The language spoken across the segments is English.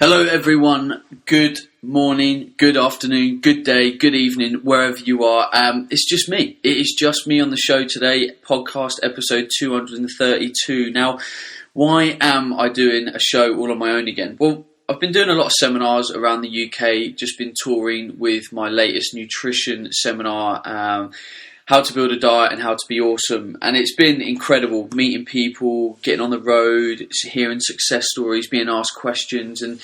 Hello everyone, good morning, good afternoon, good day, good evening, wherever you are. It's just me. It is just me on the show today, podcast episode 232. Now, why am I doing a show all on my own again? Well, I've been doing a lot of seminars around the UK, just been touring with my latest nutrition seminar, how to build a diet and how to be awesome. And it's been incredible meeting people, getting on the road, hearing success stories, being asked questions. And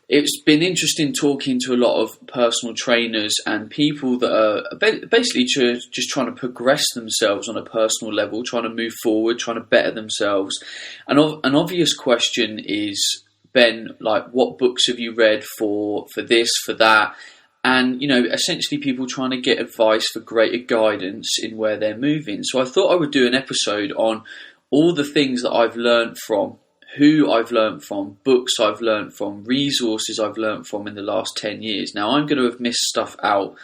it's been interesting talking to a lot of personal trainers and people that are basically just trying to progress themselves on a personal level, trying to move forward, trying to better themselves. And an obvious question is, Ben, like, what books have you read for this, for that? And, essentially people trying to get advice for greater guidance in where they're moving. So I thought I would do an episode on all the things that I've learned from, who I've learned from, books I've learned from, resources I've learned from in the last 10 years. Now, I'm going to have missed stuff out.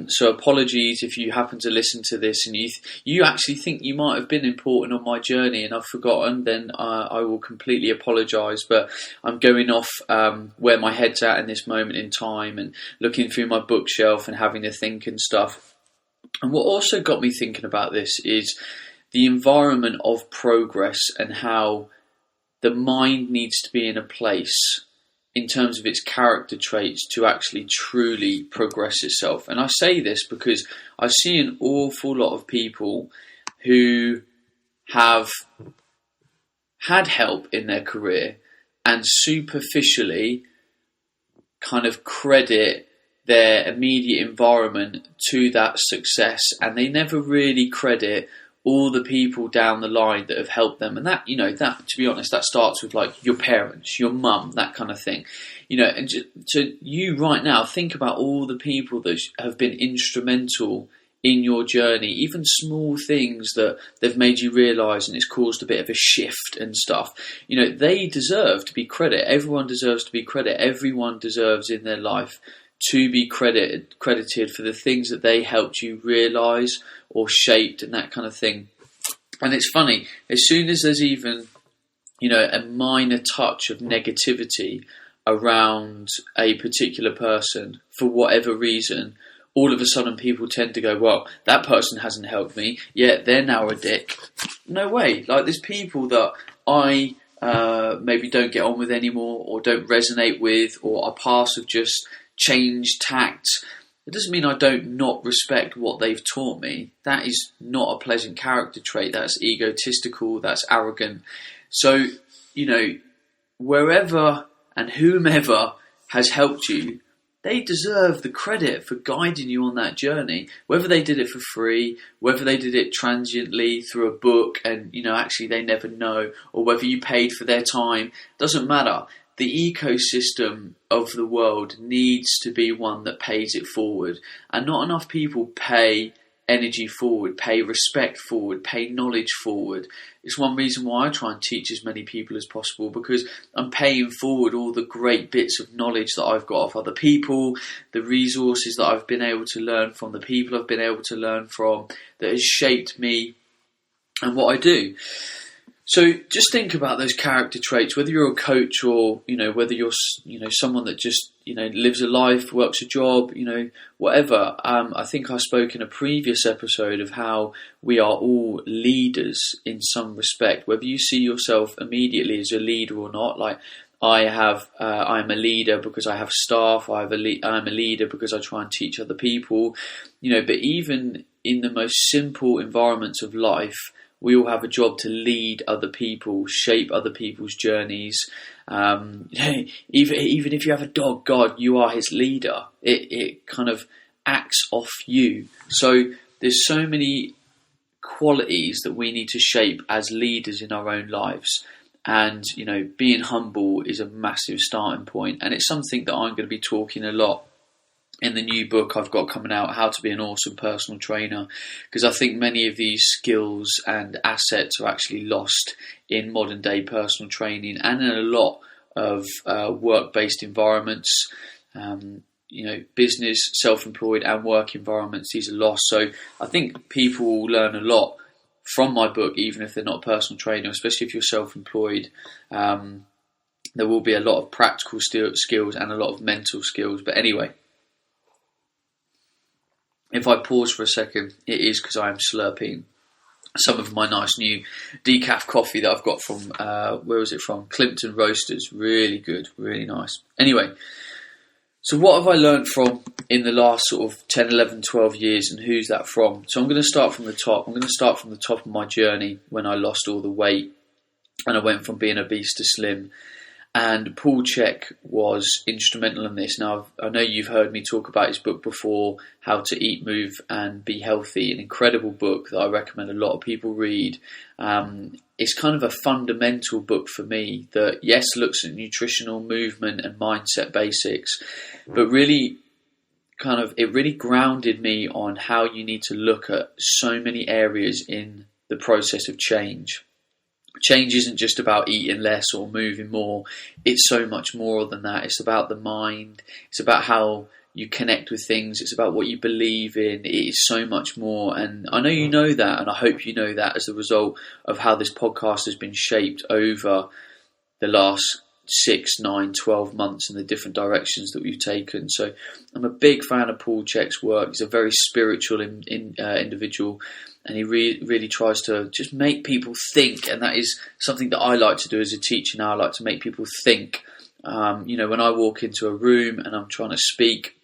So apologies if you happen to listen to this and you actually think you might have been important on my journey and I've forgotten, then I will completely apologise. But I'm going off where my head's at in this moment in time and looking through my bookshelf and having to think and stuff. And what also got me thinking about this is the environment of progress and how the mind needs to be in a place in terms of its character traits to actually truly progress itself. And I say this because I see an awful lot of people who have had help in their career and superficially kind of credit their immediate environment to that success, and they never really credit all the people down the line that have helped them. And that, to be honest, that starts with like your parents, your mum, that kind of thing. And so you right now think about all the people that have been instrumental in your journey, even small things that they've made you realise and it's caused a bit of a shift and stuff. They deserve to be credited. Everyone deserves to be credited. Everyone deserves in their life to be credited for the things that they helped you realise or shaped and that kind of thing. And it's funny, as soon as there's even, a minor touch of negativity around a particular person for whatever reason, all of a sudden people tend to go, well, that person hasn't helped me, yet they're now a dick. No way. Like, there's people that I maybe don't get on with anymore or don't resonate with, or our paths have just changed tact. It doesn't mean I don't not respect what they've taught me. That is not a pleasant character trait. That's egotistical. That's arrogant. So, wherever and whomever has helped you, they deserve the credit for guiding you on that journey. Whether they did it for free, whether they did it transiently through a book and, actually they never know, or whether you paid for their time, doesn't matter. The ecosystem of the world needs to be one that pays it forward. And not enough people pay energy forward, pay respect forward, pay knowledge forward. It's one reason why I try and teach as many people as possible, because I'm paying forward all the great bits of knowledge that I've got of other people, the resources that I've been able to learn from, the people I've been able to learn from, that has shaped me and what I do. So just think about those character traits, whether you're a coach or, whether you're, someone that just, lives a life, works a job, whatever. I think I spoke in a previous episode of how we are all leaders in some respect, whether you see yourself immediately as a leader or not. Like, I'm a leader because I have staff. I'm a leader because I try and teach other people, but even in the most simple environments of life, we all have a job to lead other people, shape other people's journeys. Even if you have a dog, God, you are his leader. It kind of acts off you. So there's so many qualities that we need to shape as leaders in our own lives. And, being humble is a massive starting point. And it's something that I'm going to be talking a lot in the new book I've got coming out, How to Be an Awesome Personal Trainer, because I think many of these skills and assets are actually lost in modern day personal training and in a lot of work-based environments, business, self-employed and work environments. These are lost. So I think people will learn a lot from my book, even if they're not a personal trainer, especially if you're self-employed. There will be a lot of practical skills and a lot of mental skills. But anyway, if I pause for a second, it is because I am slurping some of my nice new decaf coffee that I've got from, where was it from? Climpton Roasters. Really good, really nice. Anyway, so what have I learned from in the last sort of 10, 11, 12 years, and who's that from? So I'm going to start from the top. I'm going to start from the top of my journey when I lost all the weight and I went from being obese to slim. And Paul Chek was instrumental in this. Now, I know you've heard me talk about his book before, How to Eat, Move and Be Healthy, an incredible book that I recommend a lot of people read. It's kind of a fundamental book for me that, yes, looks at nutritional, movement and mindset basics, but really it really grounded me on how you need to look at so many areas in the process of change. Change isn't just about eating less or moving more. It's so much more than that. It's about the mind. It's about how you connect with things. It's about what you believe in. It is so much more. And I know you know that, and I hope you know that as a result of how this podcast has been shaped over the last 6, 9, 12 months and the different directions that we've taken. So I'm a big fan of Paul Chek's work. He's a very spiritual individual, and he really tries to just make people think, and that is something that I like to do as a teacher now. I like to make people think. When I walk into a room and I'm trying to speak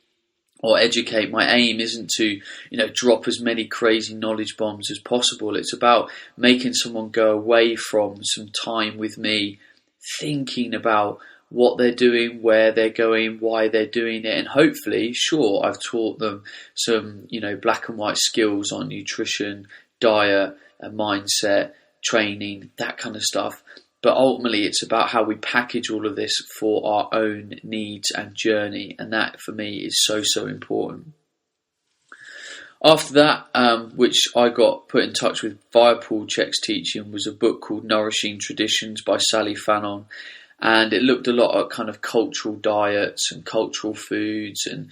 or educate, my aim isn't to, drop as many crazy knowledge bombs as possible. It's about making someone go away from some time with me thinking about what they're doing, where they're going, why they're doing it, and hopefully, sure, I've taught them some, black and white skills on nutrition, diet, mindset, training, that kind of stuff. But ultimately, it's about how we package all of this for our own needs and journey, and that for me is so, so important. After that, which I got put in touch with via Paul Chek's teaching, was a book called Nourishing Traditions by Fallon. And it looked a lot at kind of cultural diets and cultural foods and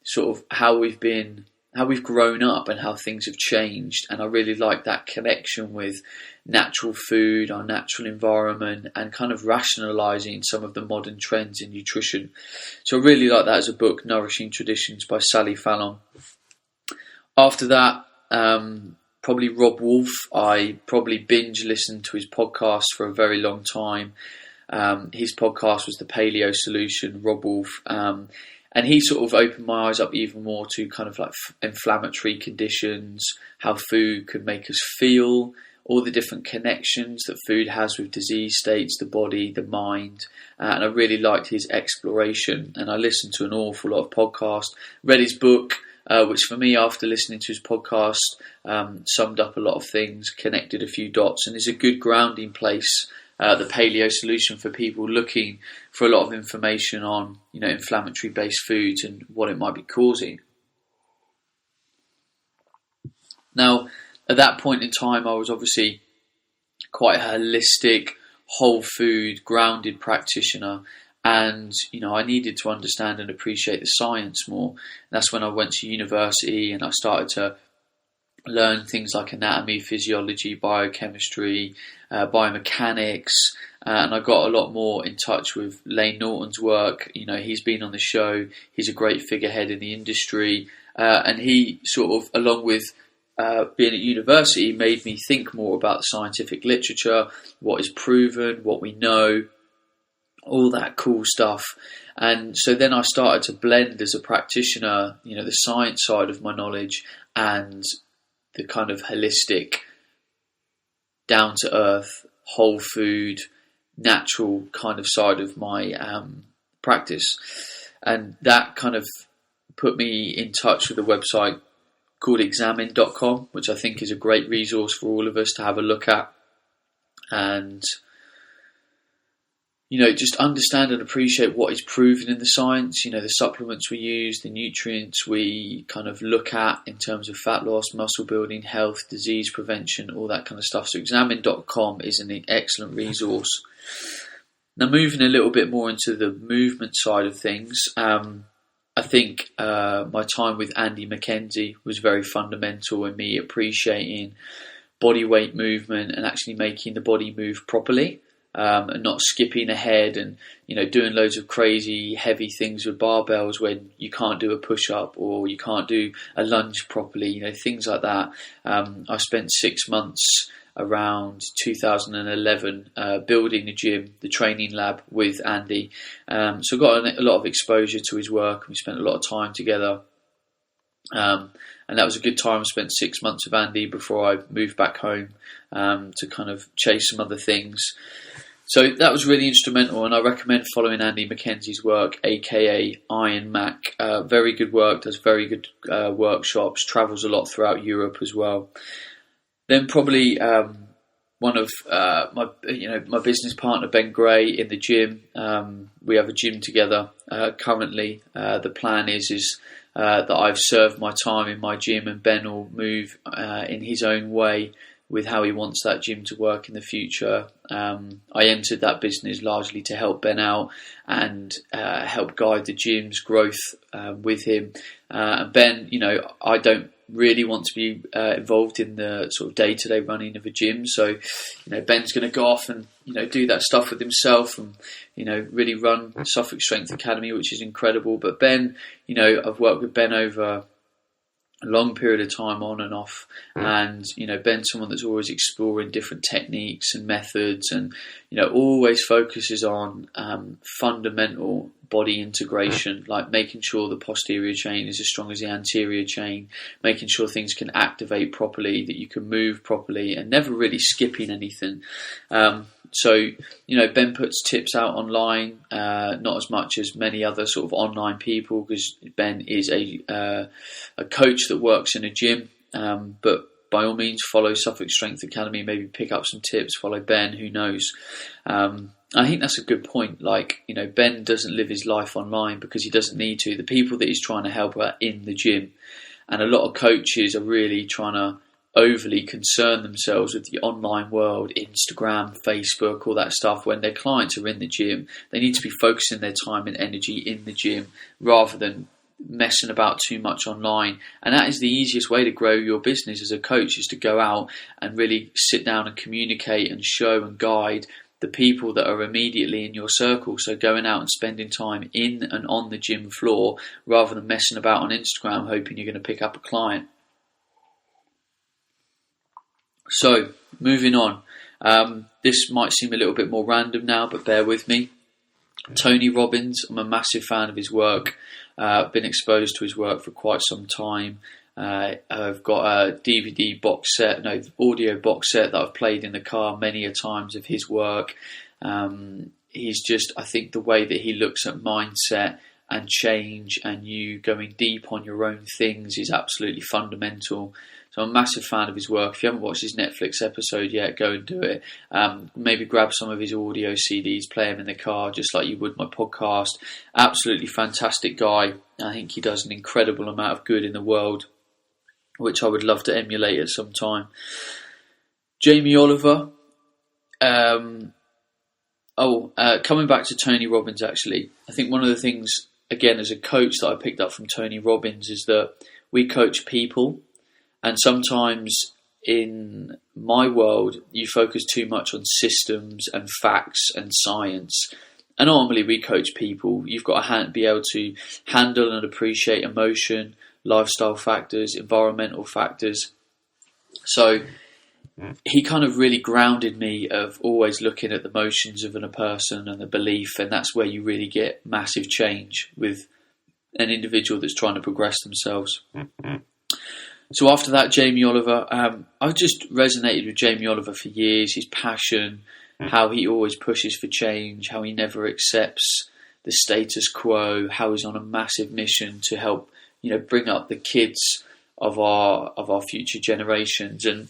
sort of how we've grown up and how things have changed. And I really like that connection with natural food, our natural environment, and kind of rationalising some of the modern trends in nutrition. So I really like that as a book, Nourishing Traditions by Fallon. After that, probably Rob Wolf. I probably binge listened to his podcast for a very long time. His podcast was The Paleo Solution, Rob Wolf. And he sort of opened my eyes up even more to kind of like inflammatory conditions, how food could make us feel, all the different connections that food has with disease states, the body, the mind. And I really liked his exploration. And I listened to an awful lot of podcasts, read his book, which for me, after listening to his podcast, summed up a lot of things, connected a few dots, and is a good grounding place, the Paleo Solution, for people looking for a lot of information on, inflammatory-based foods and what it might be causing. Now, at that point in time, I was obviously quite a holistic, whole food, grounded practitioner. And, I needed to understand and appreciate the science more. And that's when I went to university and I started to learn things like anatomy, physiology, biochemistry, biomechanics. And I got a lot more in touch with Layne Norton's work. He's been on the show. He's a great figurehead in the industry. And he sort of, along with being at university, made me think more about the scientific literature, what is proven, what we know, all that cool stuff. And so then I started to blend as a practitioner, the science side of my knowledge and the kind of holistic, down to earth, whole food, natural kind of side of my practice. And that kind of put me in touch with a website called examine.com, which I think is a great resource for all of us to have a look at. And just understand and appreciate what is proven in the science, the supplements we use, the nutrients we kind of look at in terms of fat loss, muscle building, health, disease prevention, all that kind of stuff. So examine.com is an excellent resource. Now, moving a little bit more into the movement side of things, I think my time with Andy McKenzie was very fundamental in me appreciating body weight movement and actually making the body move properly. and not skipping ahead and, doing loads of crazy heavy things with barbells when you can't do a push-up or you can't do a lunge properly, things like that. I spent 6 months around 2011 building the gym, the training lab with Andy. So I got a lot of exposure to his work. We spent a lot of time together. And that was a good time. I spent 6 months with Andy before I moved back home to kind of chase some other things. So that was really instrumental, and I recommend following Andy McKenzie's work, aka Iron Mac. Very good work, does very good workshops, travels a lot throughout Europe as well. Then probably one of my business partner, Ben Gray, in the gym. We have a gym together currently. The plan is that I've served my time in my gym, and Ben will move in his own way with how he wants that gym to work in the future. I entered that business largely to help Ben out and help guide the gym's growth with him. And Ben, I don't really want to be involved in the sort of day-to-day running of a gym. So, Ben's going to go off and, do that stuff with himself and, really run Suffolk Strength Academy, which is incredible. But Ben, I've worked with Ben over a long period of time on and off, and Ben's someone that's always exploring different techniques and methods, and always focuses on fundamental body integration, like making sure the posterior chain is as strong as the anterior chain, making sure things can activate properly, that you can move properly, and never really skipping anything. So, Ben puts tips out online, not as much as many other sort of online people, because Ben is a coach that works in a gym. But by all means, follow Suffolk Strength Academy, maybe pick up some tips, follow Ben, who knows. I think that's a good point. Ben doesn't live his life online because he doesn't need to. The people that he's trying to help are in the gym. And a lot of coaches are really trying to overly concern themselves with the online world, Instagram, Facebook, all that stuff, when their clients are in the gym. They need to be focusing their time and energy in the gym rather than messing about too much online. And that is the easiest way to grow your business as a coach, is to go out and really sit down and communicate and show and guide the people that are immediately in your circle. So going out and spending time in and on the gym floor rather than messing about on Instagram hoping you're going to pick up a client. So, moving on. This might seem a little bit more random now, but bear with me. Tony Robbins, I'm a massive fan of his work. I've been exposed to his work for quite some time. I've got a audio box set that I've played in the car many a times of his work. He's just, I think the way that he looks at mindset and change and you going deep on your own things is absolutely fundamental. So I'm a massive fan of his work. If you haven't watched his Netflix episode yet, go and do it. Maybe grab some of his audio CDs, play them in the car, just like you would my podcast. Absolutely fantastic guy. I think he does an incredible amount of good in the world, which I would love to emulate at some time. Jamie Oliver. Coming back to Tony Robbins, actually, I think one of the things, again, as a coach that I picked up from Tony Robbins is that we coach people. And sometimes in my world, you focus too much on systems and facts and science. And normally we coach people. You've got to be able to handle and appreciate emotion, lifestyle factors, environmental factors. So he kind of really grounded me of always looking at the motions of a person and the belief. And that's where you really get massive change with an individual that's trying to progress themselves. So after that, Jamie Oliver, I've just resonated with Jamie Oliver for years. His passion, how he always pushes for change, how he never accepts the status quo, how he's on a massive mission to help, bring up the kids of our future generations. And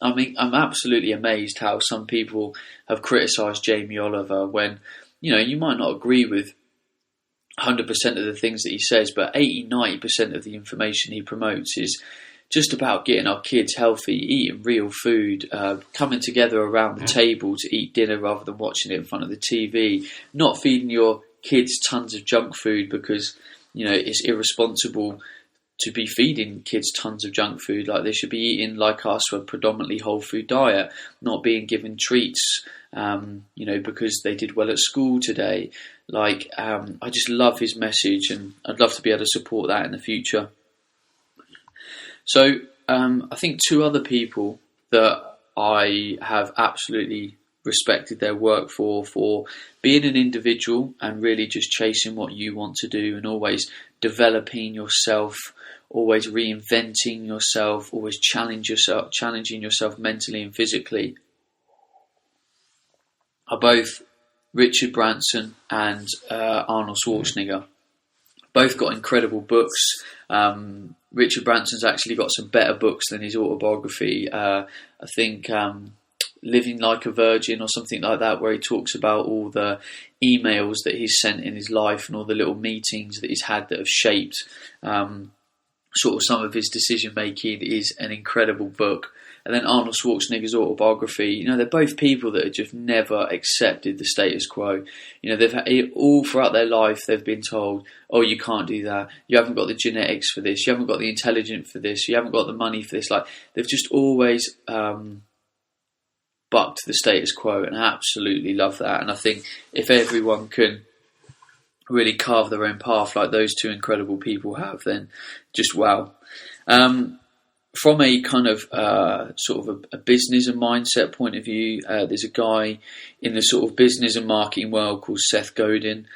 I mean, I'm absolutely amazed how some people have criticised Jamie Oliver when, you might not agree with 100% of the things that he says, but 80-90% of the information he promotes is just about getting our kids healthy, eating real food, coming together around the table to eat dinner rather than watching it in front of the TV, not feeding your kids tons of junk food because, it's irresponsible to be feeding kids tons of junk food. Like, they should be eating like us, a predominantly whole food diet, not being given treats because they did well at school today. I just love his message, and I'd love to be able to support that in the future. So I think two other people that I have absolutely respected their work for being an individual and really just chasing what you want to do, and always developing yourself, always reinventing yourself, always challenging yourself mentally and physically, are both Richard Branson and Arnold Schwarzenegger. Both got incredible books. Richard Branson's actually got some better books than his autobiography. I think Living Like a Virgin or something like that, where he talks about all the emails that he's sent in his life and all the little meetings that he's had that have shaped sort of some of his decision making, is an incredible book. And then Arnold Schwarzenegger's autobiography, they're both people that have just never accepted the status quo. They've had, all throughout their life, they've been told, oh, you can't do that. You haven't got the genetics for this. You haven't got the intelligence for this. You haven't got the money for this. They've just always bucked the status quo, and I absolutely love that. And I think if everyone can really carve their own path like those two incredible people have, then just wow. From a kind of sort of a business and mindset point of view, there's a guy in the sort of business and marketing world called Seth Godin.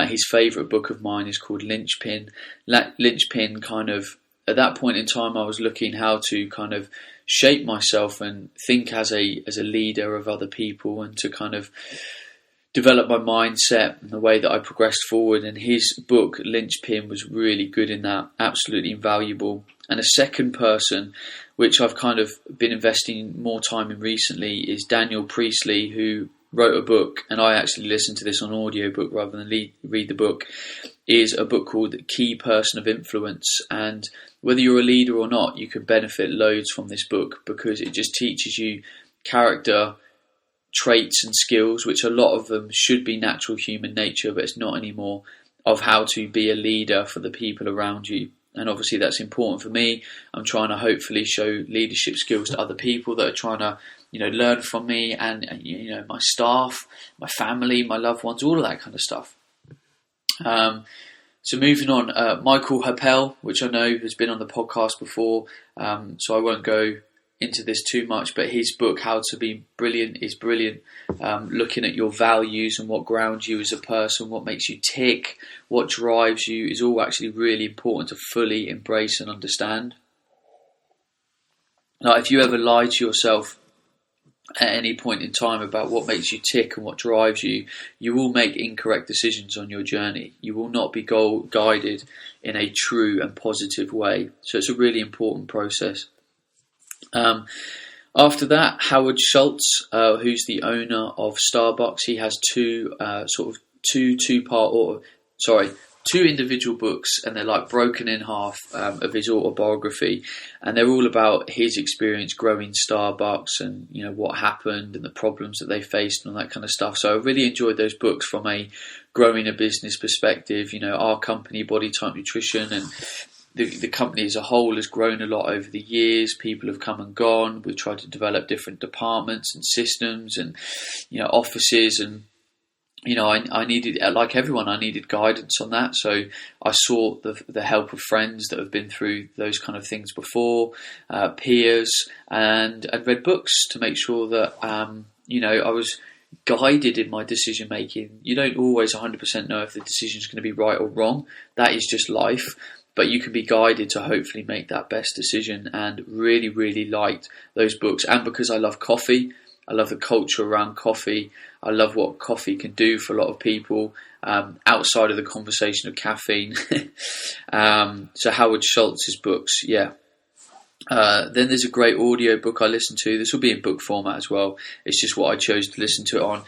His favourite book of mine is called Linchpin. Linchpin kind of, at that point in time, I was looking how to kind of shape myself and think as a leader of other people, and to kind of develop my mindset and the way that I progressed forward. And his book, Linchpin, was really good in that, absolutely invaluable. And a second person, which I've kind of been investing more time in recently, is Daniel Priestley, who wrote a book, and I actually listened to this on audiobook rather than read the book, is a book called Key Person of Influence. And whether you're a leader or not, you can benefit loads from this book, because it just teaches you character traits and skills, which a lot of them should be natural human nature, but it's not anymore, of how to be a leader for the people around you. And obviously that's important for me. I'm trying to hopefully show leadership skills to other people that are trying to, learn from me, and my staff, my family, my loved ones, all of that kind of stuff. So moving on, Michael Happel, which I know has been on the podcast before, so I won't go into this too much, but his book, How to Be Brilliant, is brilliant. Looking at your values and what grounds you as a person, what makes you tick, what drives you, is all actually really important to fully embrace and understand. Now, if you ever lie to yourself at any point in time about what makes you tick and what drives you, you will make incorrect decisions on your journey. You will not be guided in a true and positive way. So it's a really important process. After that, Howard Schultz, who's the owner of Starbucks, he has two individual books, and they're like broken in half, of his autobiography, and they're all about his experience growing Starbucks, and what happened and the problems that they faced and all that kind of stuff. So I really enjoyed those books from a growing a business perspective. Our company, Body Type Nutrition, and the company as a whole has grown a lot over the years. People have come and gone. We've tried to develop different departments and systems and offices, and I needed, like everyone, I needed guidance on that. So I sought the help of friends that have been through those kind of things before, peers, and read books to make sure that I was guided in my decision making. You don't always 100% know if the decision is going to be right or wrong. That is just life. But you can be guided to hopefully make that best decision, and really, really liked those books. And because I love coffee, I love the culture around coffee. I love what coffee can do for a lot of people outside of the conversation of caffeine. So Howard Schultz's books, yeah. Then there's a great audio book I listen to. This will be in book format as well. It's just what I chose to listen to it on.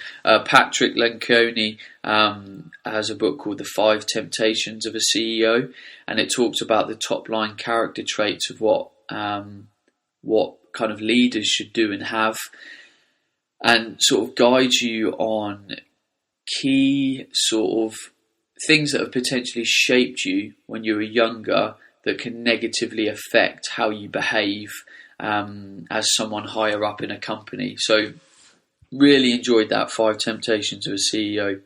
Patrick Lencioni has a book called The 5 Temptations of a CEO, and it talks about the top line character traits of what kind of leaders should do and have, and sort of guides you on key sort of things that have potentially shaped you when you were younger, that can negatively affect how you behave as someone higher up in a company. So Really enjoyed that, 5 Temptations of a CEO.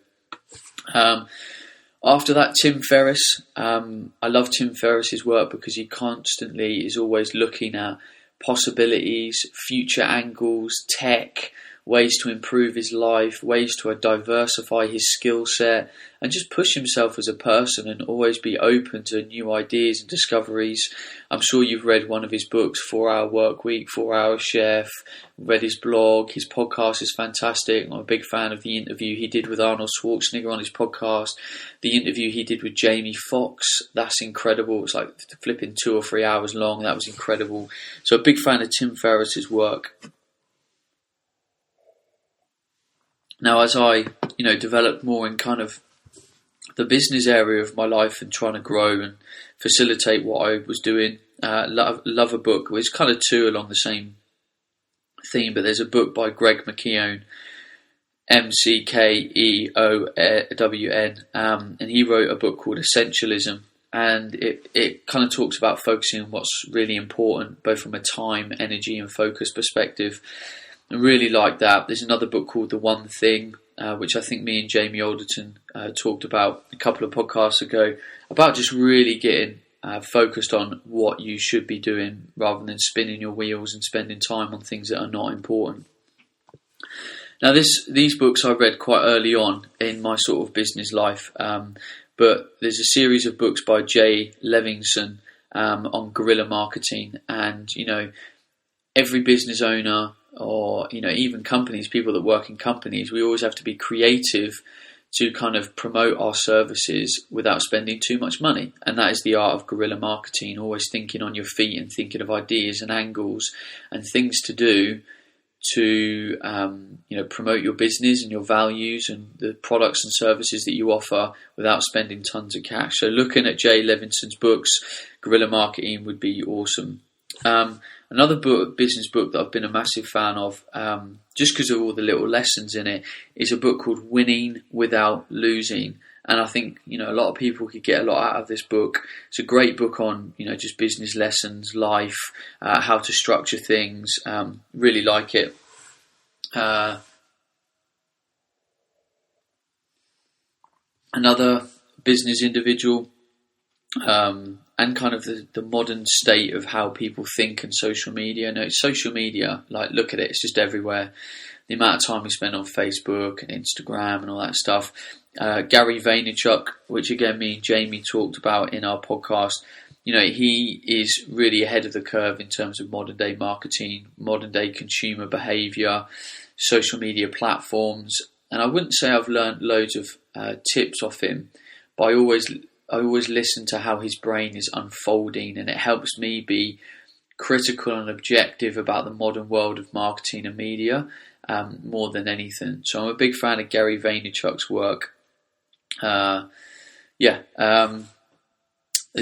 After that, Tim Ferriss. I love Tim Ferriss's work because he constantly is always looking at possibilities, future angles, tech, ways to improve his life, ways to diversify his skill set, and just push himself as a person and always be open to new ideas and discoveries. I'm sure you've read one of his books, 4 Hour Workweek, 4 Hour Chef, read his blog. His podcast is fantastic. I'm a big fan of the interview he did with Arnold Schwarzenegger on his podcast. The interview he did with Jamie Foxx, that's incredible. It's like flipping 2 or 3 hours long. That was incredible. So a big fan of Tim Ferriss's work. Now, as I, developed more in kind of the business area of my life and trying to grow and facilitate what I was doing, love a book. Well, it's kind of 2 along the same theme, but there's a book by Greg McKeown, McKeown, and he wrote a book called Essentialism, and it kind of talks about focusing on what's really important, both from a time, energy, and focus perspective. I really like that. There's another book called The One Thing, which I think me and Jamie Alderton talked about a couple of podcasts ago, about just really getting focused on what you should be doing rather than spinning your wheels and spending time on things that are not important. Now, these books I read quite early on in my sort of business life, but there's a series of books by Jay Levinson on guerrilla marketing, and every business owner, or even companies, people that work in companies, we always have to be creative to kind of promote our services without spending too much money. And that is the art of guerrilla marketing, always thinking on your feet and thinking of ideas and angles and things to do to promote your business and your values and the products and services that you offer without spending tons of cash. So looking at Jay Levinson's books, guerrilla marketing would be awesome. Another business book that I've been a massive fan of, just because of all the little lessons in it, is a book called Winning Without Losing. And I think, a lot of people could get a lot out of this book. It's a great book on, just business lessons, life, how to structure things. Really like it. Another business individual, and kind of the modern state of how people think and social media. No, it's social media, like, look at it, it's just everywhere. The amount of time we spend on Facebook and Instagram and all that stuff. Gary Vaynerchuk, which again me and Jamie talked about in our podcast, he is really ahead of the curve in terms of modern day marketing, modern day consumer behaviour, social media platforms. And I wouldn't say I've learned loads of tips off him, but I always listen to how his brain is unfolding, and it helps me be critical and objective about the modern world of marketing and media more than anything. So I'm a big fan of Gary Vaynerchuk's work. There's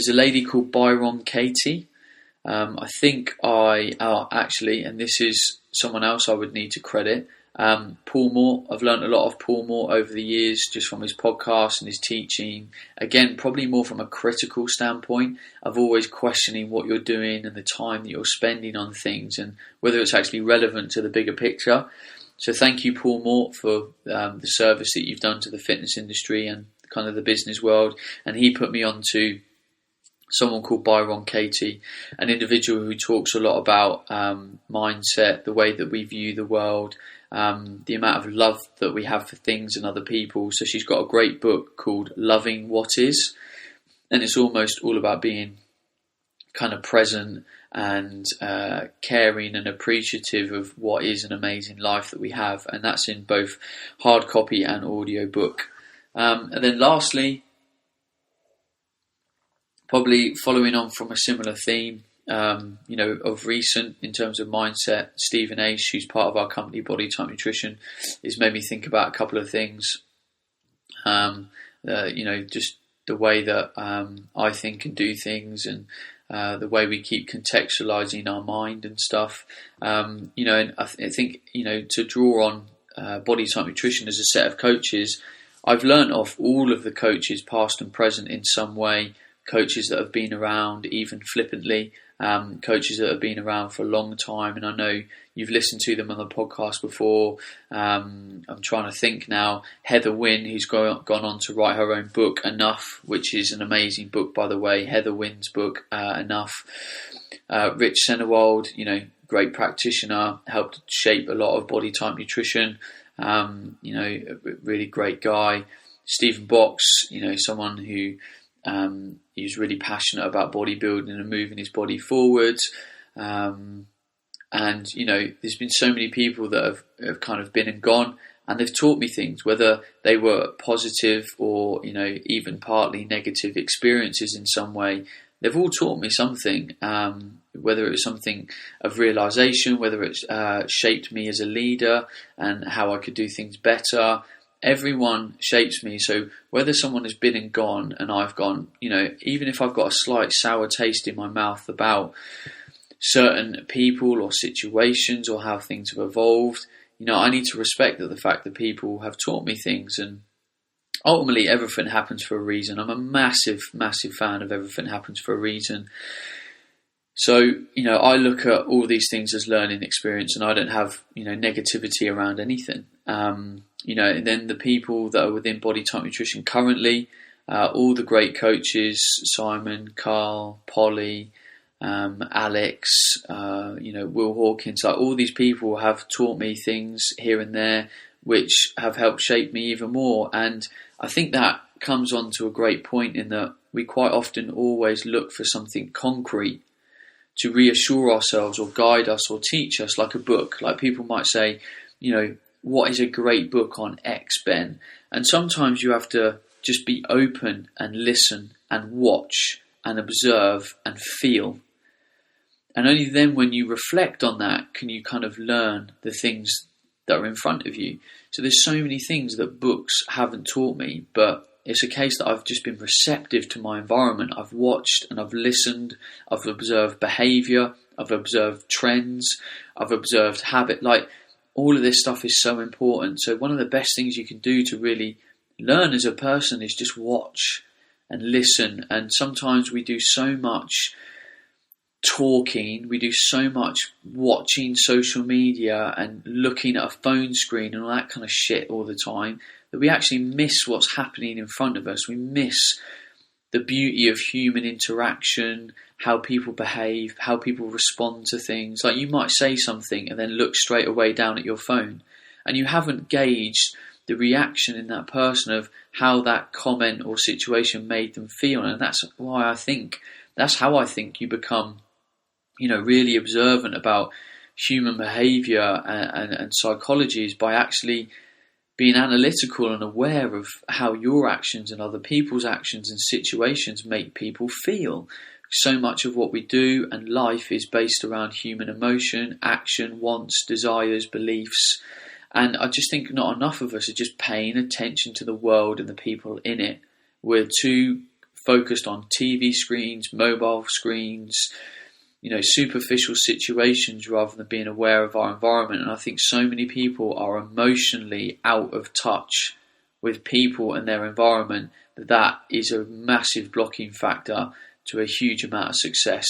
a lady called Byron Katie. I think and this is someone else I would need to credit. Paul Moore. I've learned a lot of Paul Moore over the years, just from his podcast and his teaching. Again, probably more from a critical standpoint of always questioning what you're doing and the time that you're spending on things and whether it's actually relevant to the bigger picture. So thank you, Paul Moore, for the service that you've done to the fitness industry and kind of the business world. And he put me on to someone called Byron Katie, an individual who talks a lot about mindset, the way that we view the world, the amount of love that we have for things and other people. So she's got a great book called Loving What Is, and it's almost all about being kind of present and caring and appreciative of what is an amazing life that we have, and that's in both hard copy and audio book. And then lastly, probably following on from a similar theme, of recent in terms of mindset, Stephen Ace, who's part of our company Body Type Nutrition, has made me think about a couple of things. Just the way that I think and do things, and the way we keep contextualizing our mind and stuff. And I think to draw on Body Type Nutrition as a set of coaches, I've learned off all of the coaches, past and present, in some way. Coaches that have been around, even flippantly, coaches that have been around for a long time, and I know you've listened to them on the podcast before. I'm trying to think now. Heather Wynn, who's gone on to write her own book, Enough, which is an amazing book, by the way. Heather Wynn's book, Enough. Rich Senewald, great practitioner, helped shape a lot of body type nutrition. A really great guy. Stephen Box, someone who he's really passionate about bodybuilding and moving his body forward. And there's been so many people that have kind of been and gone, and they've taught me things, whether they were positive or even partly negative experiences in some way. They've all taught me something, whether it was something of realization, whether it's shaped me as a leader and how I could do things better. Everyone shapes me. So whether someone has been and gone and I've gone, even if I've got a slight sour taste in my mouth about certain people or situations or how things have evolved, I need to respect the fact that people have taught me things. And ultimately, everything happens for a reason. I'm a massive, massive fan of everything happens for a reason. So, I look at all these things as learning experience, and I don't have, negativity around anything. And then the people that are within Body Type Nutrition currently, all the great coaches, Simon, Carl, Polly, Alex, Will Hawkins, like all these people have taught me things here and there which have helped shape me even more. And I think that comes on to a great point in that we quite often always look for something concrete to reassure ourselves or guide us or teach us, like a book. Like people might say, what is a great book on X, Ben? And sometimes you have to just be open and listen and watch and observe and feel. And only then when you reflect on that can you kind of learn the things that are in front of you. So there's so many things that books haven't taught me, but it's a case that I've just been receptive to my environment. I've watched and I've listened. I've observed behaviour. I've observed trends. I've observed habit. Like, all of this stuff is so important. So one of the best things you can do to really learn as a person is just watch and listen. And sometimes we do so much talking, we do so much watching social media and looking at a phone screen and all that kind of shit all the time, that we actually miss what's happening in front of us. We miss the beauty of human interaction, how people behave, how people respond to things. Like, you might say something and then look straight away down at your phone, and you haven't gauged the reaction in that person of how that comment or situation made them feel. And that's how I think you become, really observant about human behaviour and psychology, is by actually being analytical and aware of how your actions and other people's actions and situations make people feel. So much of what we do and life is based around human emotion, action, wants, desires, beliefs. And I just think not enough of us are just paying attention to the world and the people in it. We're too focused on TV screens, mobile screens, superficial situations, rather than being aware of our environment. And I think so many people are emotionally out of touch with people and their environment that is a massive blocking factor to a huge amount of success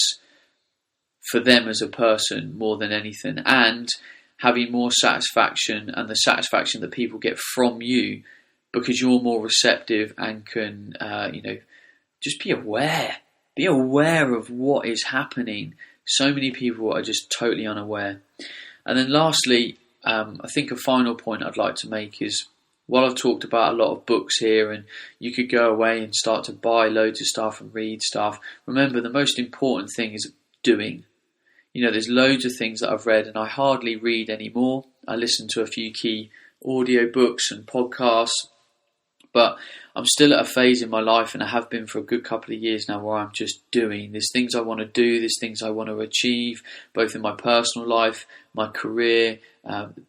for them as a person, more than anything, and having more satisfaction, and the satisfaction that people get from you because you're more receptive and can, just be aware. Be aware of what is happening. So many people are just totally unaware. And then lastly, I think a final point I'd like to make is, while I've talked about a lot of books here and you could go away and start to buy loads of stuff and read stuff, remember the most important thing is doing. There's loads of things that I've read and I hardly read anymore. I listen to a few key audio books and podcasts, but I'm still at a phase in my life, and I have been for a good couple of years now, where I'm just doing. There's things I want to do, there's things I want to achieve, both in my personal life, my career,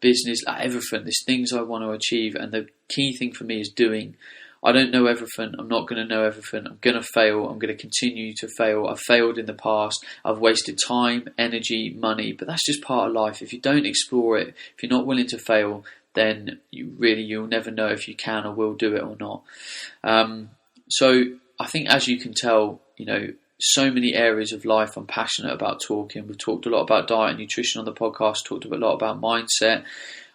business, everything. There's things I want to achieve, and the key thing for me is doing. I don't know everything. I'm not going to know everything. I'm going to fail. I'm going to continue to fail. I've failed in the past. I've wasted time, energy, money, but that's just part of life. If you don't explore it, if you're not willing to fail, then you'll never know if you can or will do it or not. So I think, as you can tell, so many areas of life I'm passionate about talking. We've talked a lot about diet and nutrition on the podcast, talked a lot about mindset.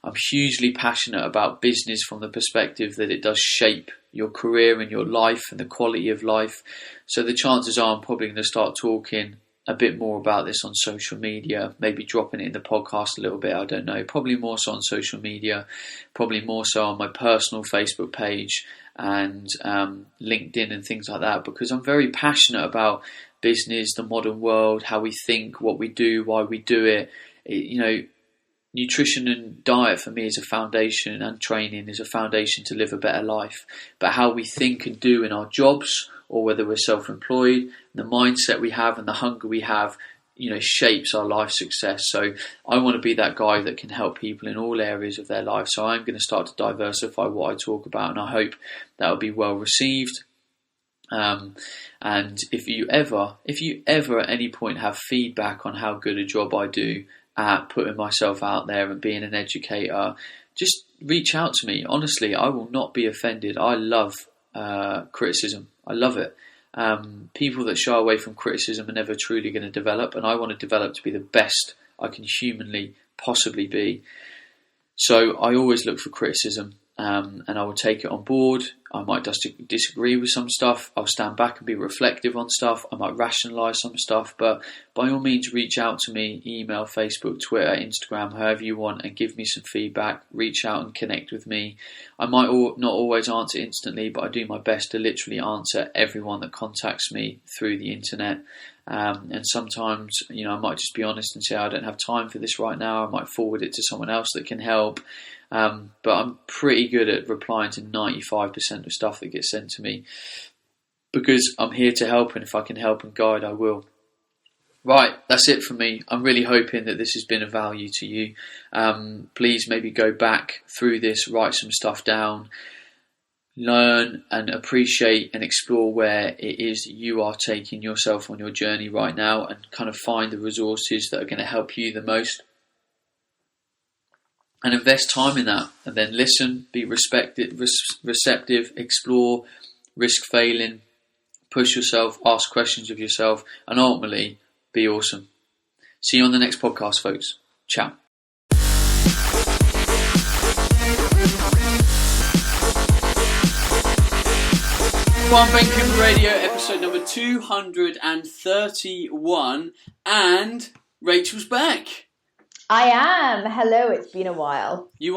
I'm hugely passionate about business from the perspective that it does shape your career and your life and the quality of life. So the chances are I'm probably going to start talking a bit more about this on social media, maybe dropping it in the podcast a little bit, I don't know. Probably more so on social media, probably more so on my personal Facebook page and LinkedIn and things like that, because I'm very passionate about business, the modern world, how we think, what we do, why we do it. Nutrition and diet for me is a foundation, and training is a foundation to live a better life. But how we think and do in our jobs, or whether we're self-employed, the mindset we have and the hunger we have, shapes our life success. So I want to be that guy that can help people in all areas of their life. So I'm going to start to diversify what I talk about, and I hope that will be well received. And if you ever at any point have feedback on how good a job I do at putting myself out there and being an educator, just reach out to me. Honestly, I will not be offended. I love criticism. I love it. People that shy away from criticism are never truly going to develop, and I want to develop to be the best I can humanly possibly be. So I always look for criticism, and I will take it on board. I might just disagree with some stuff. I'll stand back and be reflective on stuff. I might rationalise some stuff, but by all means, reach out to me, email, Facebook, Twitter, Instagram, however you want, and give me some feedback. Reach out and connect with me. I might not always answer instantly, but I do my best to literally answer everyone that contacts me through the internet. And sometimes, I might just be honest and say, I don't have time for this right now. I might forward it to someone else that can help. But I'm pretty good at replying to 95% of stuff that gets sent to me, because I'm here to help, and if I can help and guide, I will. Right, that's it from me. I'm really hoping that this has been of value to you. Please maybe go back through this, write some stuff down, learn and appreciate and explore where it is you are taking yourself on your journey right now, and kind of find the resources that are going to help you the most. And invest time in that, and then listen, be receptive, explore, risk failing, push yourself, ask questions of yourself, and ultimately be awesome. See you on the next podcast, folks. Ciao. One Banking Radio, episode number 231, and Rachel's back. I am. Hello, it's been a while.